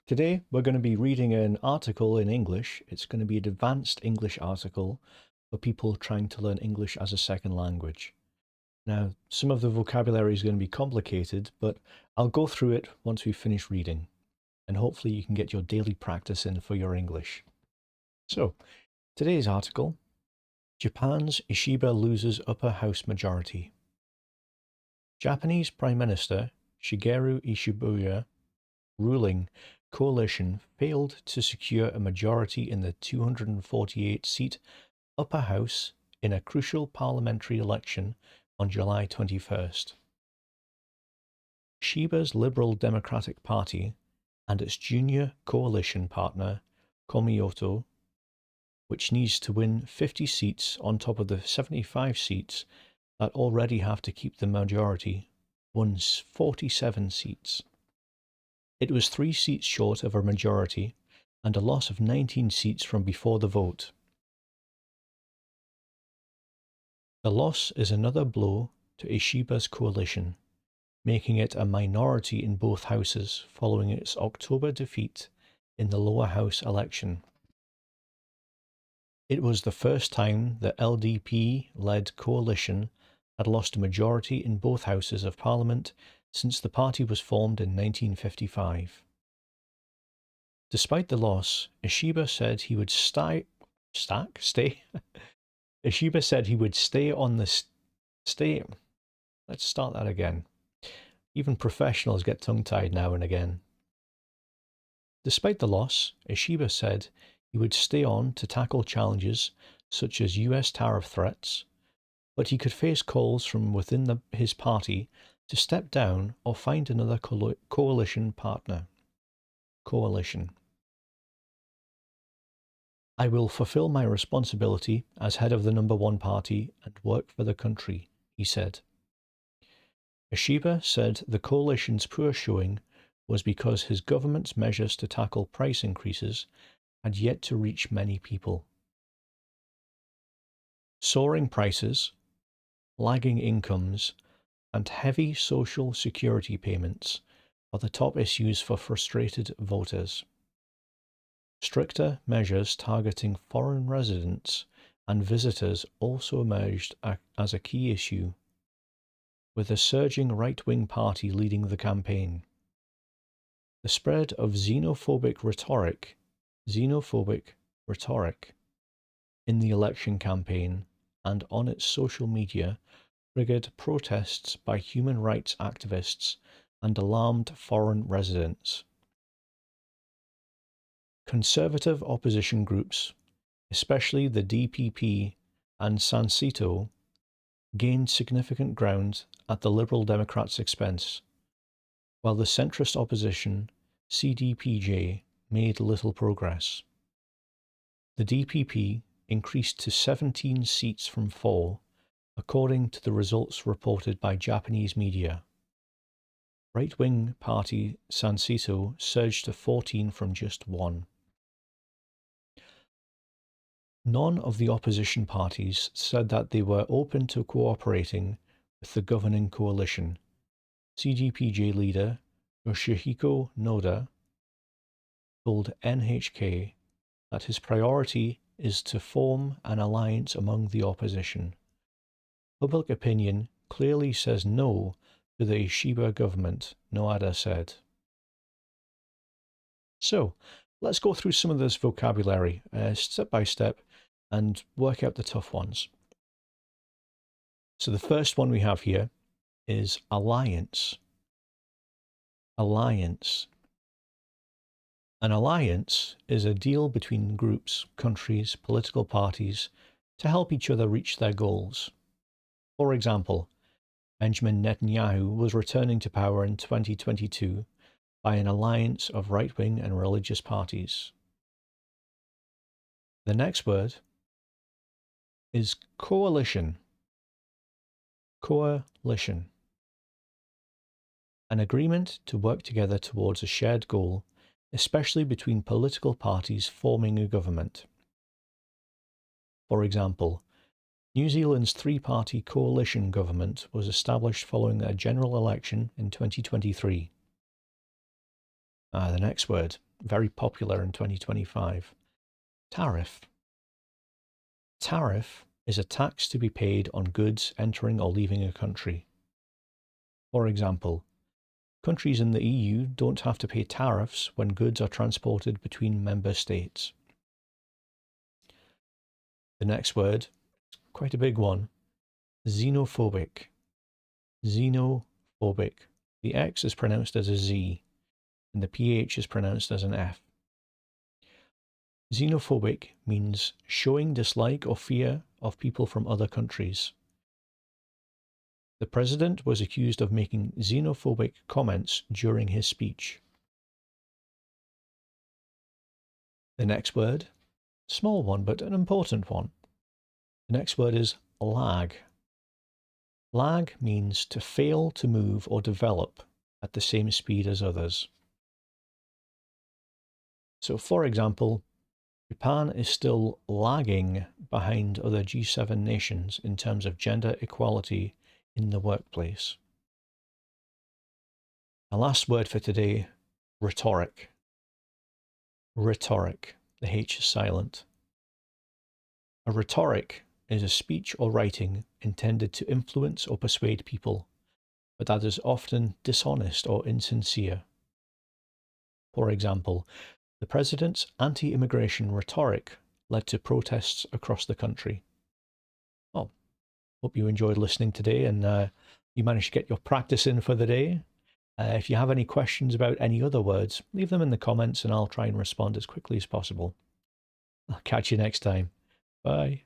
Today, we're going to be reading an article in English. It's going to be an advanced English article for people trying to learn English as a second language. Now, some of the vocabulary is going to be complicated, but I'll go through it once we finish reading, and hopefully you can get your daily practice in for your English. So, today's article, Japan's Ishiba loses upper house majority. Japanese Prime Minister Shigeru Ishiba's ruling coalition failed to secure a majority in the 248-seat upper house in a crucial parliamentary election on July 21st. Ishiba's Liberal Democratic Party and its junior coalition partner, Komioto, which needs to win 50 seats on top of the 75 seats that already have to keep the majority, won 47 seats. It was 3 seats short of a majority and a loss of 19 seats from before the vote. The loss is another blow to Ishiba's coalition, making it a minority in both houses following its October defeat in the lower house election. It was the first time the LDP-led coalition had lost a majority in both houses of parliament since the party was formed in 1955. Despite the loss, Ishiba said he would stay. Ishiba said he would stay on the stay. Let's start that again. Even professionals get tongue-tied now and again. Despite the loss, Ishiba said he would stay on to tackle challenges such as US tariff threats, but he could face calls from within his party to step down or find another coalition partner. I will fulfill my responsibility as head of the number one party and work for the country, he said. Ishiba said the coalition's poor showing was because his government's measures to tackle price increases had yet to reach many people. Soaring prices, lagging incomes, and heavy social security payments are the top issues for frustrated voters. Stricter measures targeting foreign residents and visitors also emerged as a key issue, with a surging right-wing party leading the campaign. The spread of xenophobic rhetoric in the election campaign and on its social media triggered protests by human rights activists and alarmed foreign residents. Conservative opposition groups, especially the DPP and Sansito, gained significant ground at the Liberal Democrats' expense, while the centrist opposition, CDPJ, made little progress. The DPP increased to 17 seats from 4, according to the results reported by Japanese media. Right-wing party Sansito surged to 14 from just 1. None of the opposition parties said that they were open to cooperating with the governing coalition. CDPJ leader Yoshihiko Noda told NHK that his priority is to form an alliance among the opposition. Public opinion clearly says no to the Ishiba government, Noada said. So, let's go through some of this vocabulary step by step and work out the tough ones. So the first one we have here is alliance. Alliance. An alliance is a deal between groups, countries, political parties to help each other reach their goals. For example, Benjamin Netanyahu was returning to power in 2022 by an alliance of right-wing and religious parties. The next word is coalition. Coalition. An agreement to work together towards a shared goal, especially between political parties forming a government. For example, New Zealand's three-party coalition government was established following a general election in 2023. The next word very popular in 2025. Tariff. Tariff is a tax to be paid on goods entering or leaving a country. For example, countries in the EU don't have to pay tariffs when goods are transported between member states. The next word, quite a big one, xenophobic. Xenophobic. The X is pronounced as a Z, and the PH is pronounced as an F. Xenophobic means showing dislike or fear of people from other countries. The president was accused of making xenophobic comments during his speech. The next word, small one but an important one. The next word is lag. Lag means to fail to move or develop at the same speed as others. So, for example, Japan is still lagging behind other G7 nations in terms of gender equality in the workplace. The last word for today, rhetoric. Rhetoric. The H is silent. A rhetoric is a speech or writing intended to influence or persuade people, but that is often dishonest or insincere. For example, the president's anti-immigration rhetoric led to protests across the country. Well, hope you enjoyed listening today and you managed to get your practice in for the day. If you have any questions about any other words, leave them in the comments and I'll try and respond as quickly as possible. I'll catch you next time. Bye.